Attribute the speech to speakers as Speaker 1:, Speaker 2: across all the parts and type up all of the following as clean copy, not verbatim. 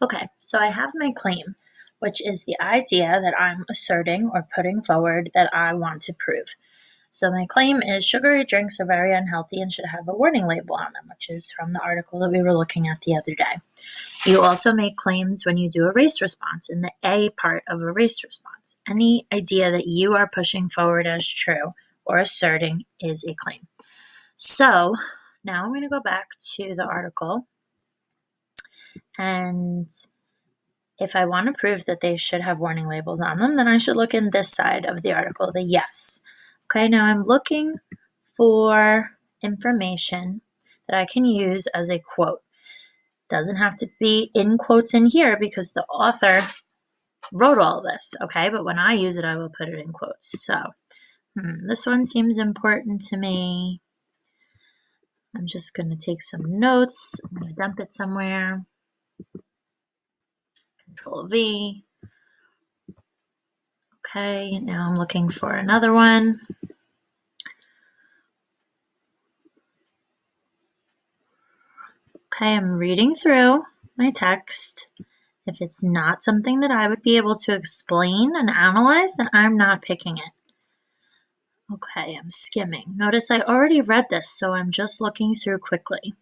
Speaker 1: Okay, so I have my claim, which is the idea that I'm asserting or putting forward that I want to prove. So my claim is sugary drinks are very unhealthy and should have a warning label on them, which is from the article that we were looking at the other day. You also make claims when you do a race response in the A part of a race response. Any idea that you are pushing forward as true or asserting is a claim. So now I'm going to go back to the article, and if I want to prove that they should have warning labels on them, then I should look in this side of the article, the yes. Okay, now I'm looking for information that I can use as a quote. Doesn't have to be in quotes in here because the author wrote all this, okay? But when I use it, I will put it in quotes. So this one seems important to me. I'm just going to take some notes. I'm going to dump it somewhere. Control V. Okay, now I'm looking for another one. Okay, I'm reading through my text. If it's not something that I would be able to explain and analyze, then I'm not picking it. Okay, I'm skimming. Notice I already read this, so I'm just looking through quickly.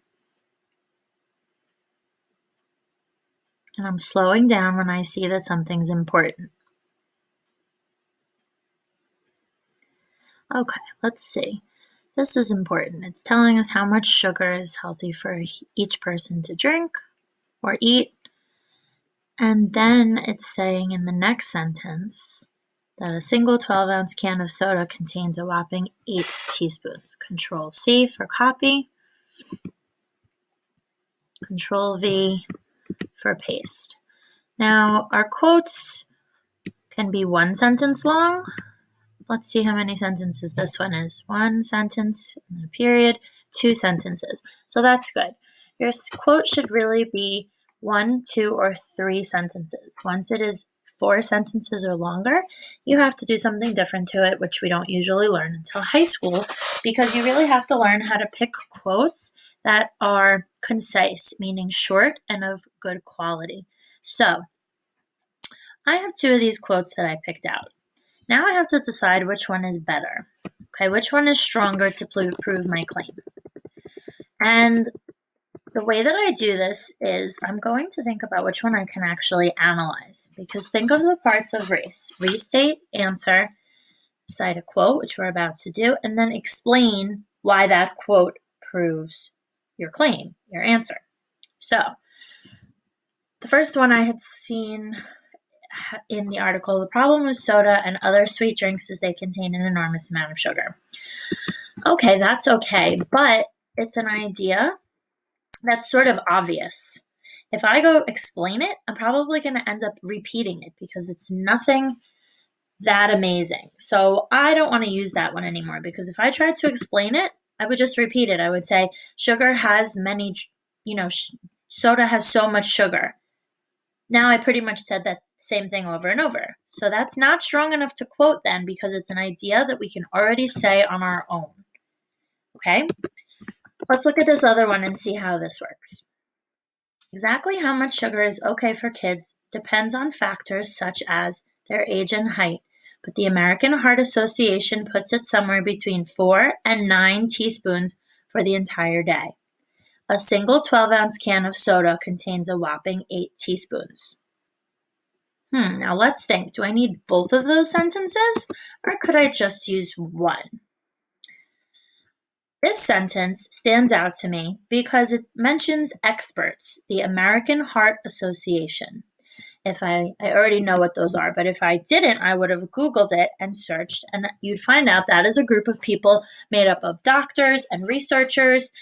Speaker 1: And I'm slowing down when I see that something's important. Okay, let's see. This is important. It's telling us how much sugar is healthy for each person to drink or eat. And then it's saying in the next sentence that a single 12-ounce can of soda contains a whopping 8 teaspoons. Control C for copy. Control V for paste. Now, our quotes can be one sentence long. Let's see how many sentences this one is. One sentence, and a period, 2 sentences. So that's good. Your quote should really be 1, 2, or 3 sentences. Once it is 4 sentences or longer, you have to do something different to it, which we don't usually learn until high school, because you really have to learn how to pick quotes that are concise, meaning short and of good quality. So I have 2 of these quotes that I picked out. Now I have to decide which one is better. Okay, which one is stronger to prove my claim? And the way that I do this is I'm going to think about which one I can actually analyze, because think of the parts of race. Restate, answer, cite a quote, which we're about to do, and then explain why that quote proves your claim, your answer. So the first one I had seen in the article, the problem with soda and other sweet drinks is they contain an enormous amount of sugar. Okay, that's okay, but it's an idea that's sort of obvious. If I go explain it, I'm probably going to end up repeating it because it's nothing that amazing. So I don't want to use that one anymore, because if I tried to explain it, I would just repeat it. I would say sugar has many, soda has so much sugar. Now I pretty much said that same thing over and over. So that's not strong enough to quote then, because it's an idea that we can already say on our own. Okay? Let's look at this other one and see how this works. Exactly how much sugar is okay for kids depends on factors such as their age and height, but the American Heart Association puts it somewhere between 4 and 9 teaspoons for the entire day. A single 12-ounce can of soda contains a whopping 8 teaspoons. Now let's think. Do I need both of those sentences, or could I just use one? This sentence stands out to me because it mentions experts, the American Heart Association. If I already know what those are, but if I didn't, I would have Googled it and searched, and you'd find out that is a group of people made up of doctors and researchers,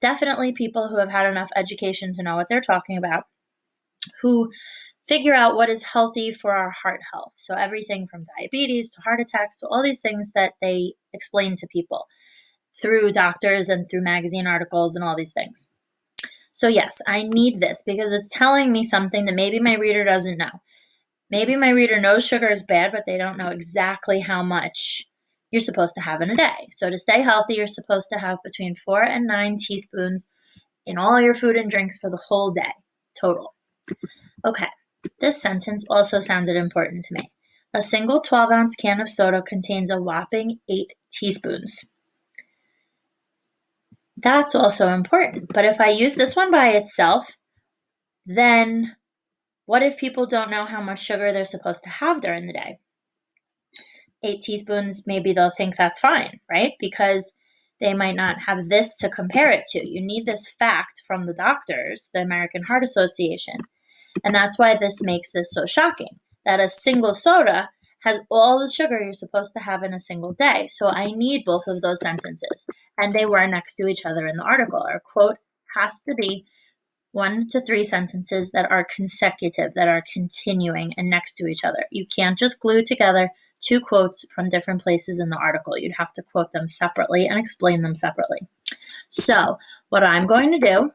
Speaker 1: definitely people who have had enough education to know what they're talking about, who figure out what is healthy for our heart health. So everything from diabetes to heart attacks to all these things that they explain to people through doctors and through magazine articles and all these things. So yes, I need this because it's telling me something that maybe my reader doesn't know. Maybe my reader knows sugar is bad, but they don't know exactly how much you're supposed to have in a day. So to stay healthy, you're supposed to have between 4 and 9 teaspoons in all your food and drinks for the whole day, total. Okay, this sentence also sounded important to me. A single 12-ounce can of soda contains a whopping 8 teaspoons. That's also important. But if I use this one by itself, then what if people don't know how much sugar they're supposed to have during the day? 8 teaspoons, maybe they'll think that's fine, right? Because they might not have this to compare it to. You need this fact from the doctors, the American Heart Association. And that's why this makes this so shocking, that a single soda has all the sugar you're supposed to have in a single day. So I need both of those sentences. And they were next to each other in the article. Our quote has to be 1 to 3 sentences that are consecutive, that are continuing and next to each other. You can't just glue together 2 quotes from different places in the article. You'd have to quote them separately and explain them separately. So what I'm going to do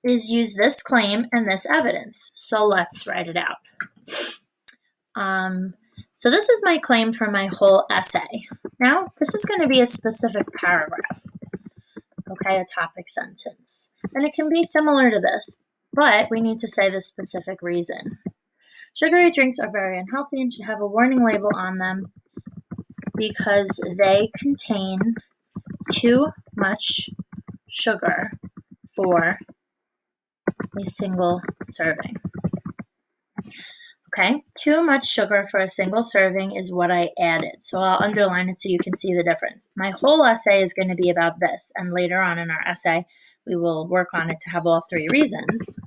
Speaker 1: is use this claim and this evidence. So let's write it out. So this is my claim for my whole essay. Now, this is going to be a specific paragraph, okay, a topic sentence. And it can be similar to this, but we need to say the specific reason. Sugary drinks are very unhealthy and should have a warning label on them because they contain too much sugar for a single serving. Okay, too much sugar for a single serving is what I added. So I'll underline it so you can see the difference. My whole essay is going to be about this, and later on in our essay, we will work on it to have all 3 reasons.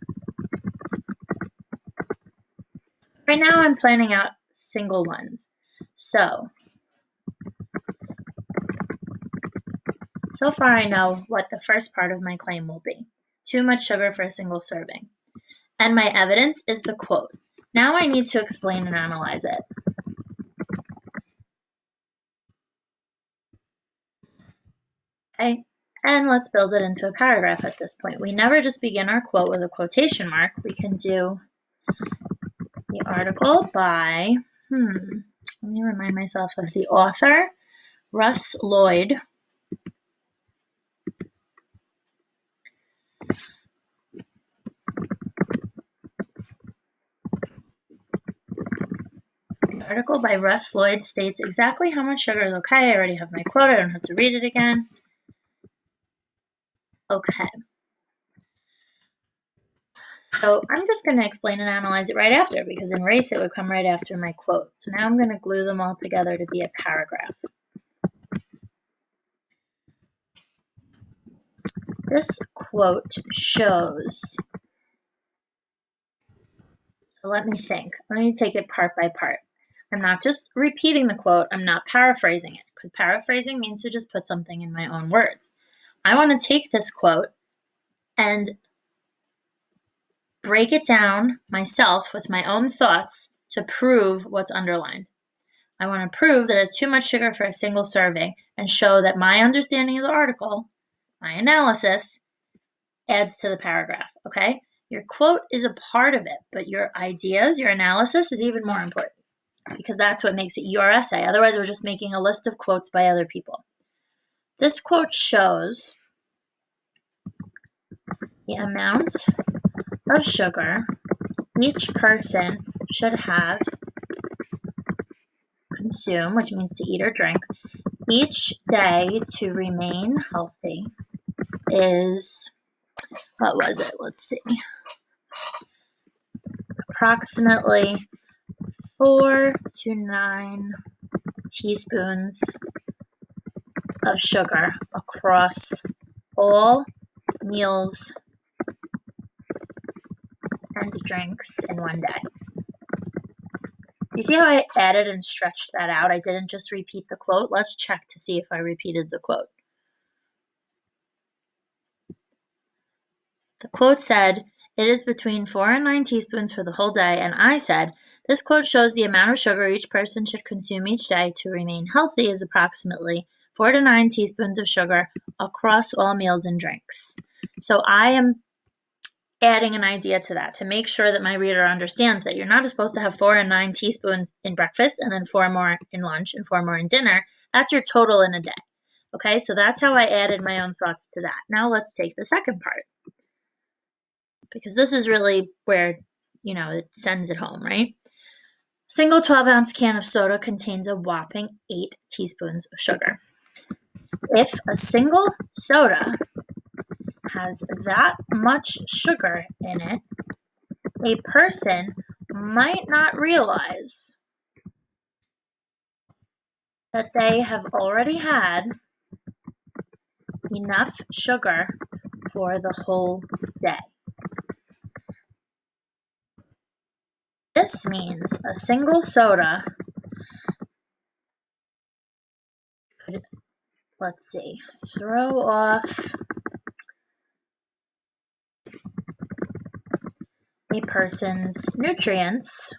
Speaker 1: Right now, I'm planning out single ones. So far I know what the first part of my claim will be. Too much sugar for a single serving. And my evidence is the quote. Now I need to explain and analyze it. Okay, and let's build it into a paragraph at this point. We never just begin our quote with a quotation mark. We can do the article by, let me remind myself of the author, Russ Lloyd. The article by Russ Lloyd states exactly how much sugar is okay. I already have my quote. I don't have to read it again. Okay. So I'm just going to explain and analyze it right after, because in race it would come right after my quote. So now I'm going to glue them all together to be a paragraph. This quote shows, so let me think. Let me take it part by part. I'm not just repeating the quote. I'm not paraphrasing it, because paraphrasing means to just put something in my own words. I want to take this quote and break it down myself with my own thoughts to prove what's underlined. I want to prove that it's too much sugar for a single serving and show that my understanding of the article, my analysis, adds to the paragraph, okay? Your quote is a part of it, but your ideas, your analysis is even more important because that's what makes it your essay. Otherwise, we're just making a list of quotes by other people. This quote shows the amount of sugar each person should have consume, which means to eat or drink, each day to remain healthy is, what was it? Let's see. Approximately 4 to 9 teaspoons of sugar across all meals and drinks in one day. You see how I added and stretched that out? I didn't just repeat the quote. Let's check to see if I repeated the quote. The quote said, it is between 4 and 9 teaspoons for the whole day, and I said, this quote shows the amount of sugar each person should consume each day to remain healthy is approximately 4 to 9 teaspoons of sugar across all meals and drinks. So I am adding an idea to that to make sure that my reader understands that you're not supposed to have 4 and 9 teaspoons in breakfast and then 4 more in lunch and 4 more in dinner. That's your total in a day. Okay, so that's how I added my own thoughts to that. Now let's take the second part, because this is really where it sends it home, right? Single 12-ounce can of soda contains a whopping 8 teaspoons of sugar. If a single soda has that much sugar in it, a person might not realize that they have already had enough sugar for the whole day. This means a single soda could, throw off a person's nutrients,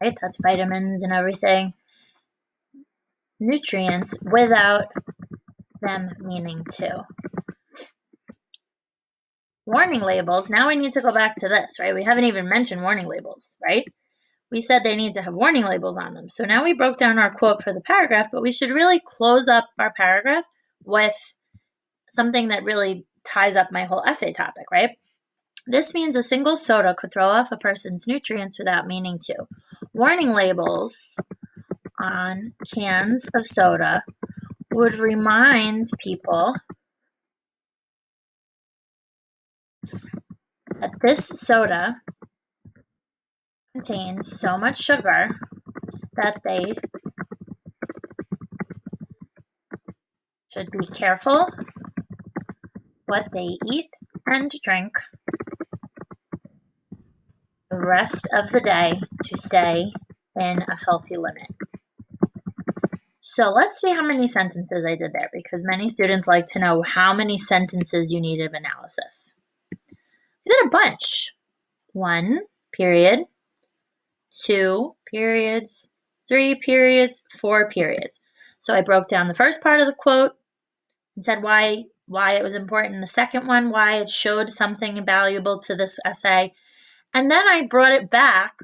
Speaker 1: right? That's vitamins and everything. Nutrients without them meaning to. Warning labels, now we need to go back to this, right? We haven't even mentioned warning labels, right? We said they need to have warning labels on them. So now we broke down our quote for the paragraph, but we should really close up our paragraph with something that really ties up my whole essay topic, right? This means a single soda could throw off a person's nutrients without meaning to. Warning labels on cans of soda would remind people that this soda contains so much sugar that they should be careful what they eat and drink the rest of the day to stay in a healthy limit. So let's see how many sentences I did there, because many students like to know how many sentences you need of analysis. I did a bunch. 1 period, 2 periods, 3 periods, 4 periods. So I broke down the first part of the quote and said why it was important. The second one, why it showed something valuable to this essay. And then I brought it back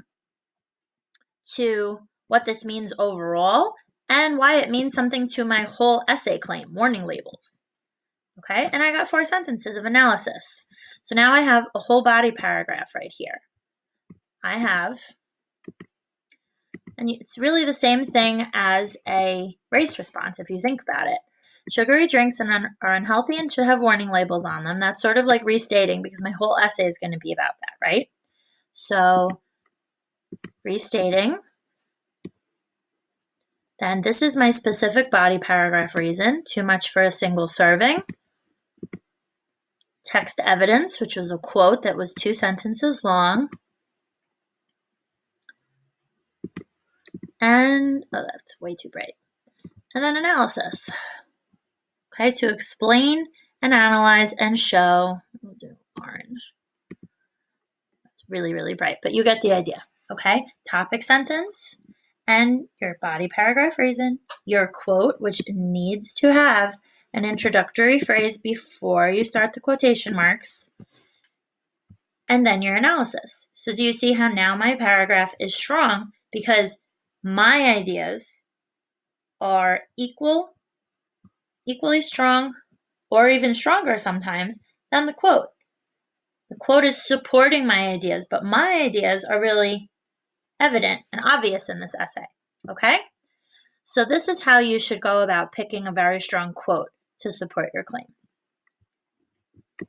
Speaker 1: to what this means overall and why it means something to my whole essay claim, warning labels. Okay, and I got 4 sentences of analysis. So now I have a whole body paragraph right here. And it's really the same thing as a race response if you think about it. Sugary drinks are unhealthy and should have warning labels on them. That's sort of like restating, because my whole essay is going to be about that, right? So restating. Then this is my specific body paragraph reason, too much for a single serving. Text evidence, which was a quote that was 2 sentences long. And, that's way too bright. And then analysis. Okay, to explain and analyze and show. We'll do orange. That's really, really bright, but you get the idea. Okay, topic sentence and your body paragraph reason, your quote, which needs to have an introductory phrase before you start the quotation marks, and then your analysis. So do you see how now my paragraph is strong because my ideas are equally strong, or even stronger sometimes, than the quote. The quote is supporting my ideas, but my ideas are really evident and obvious in this essay, okay? So this is how you should go about picking a very strong quote to support your claim.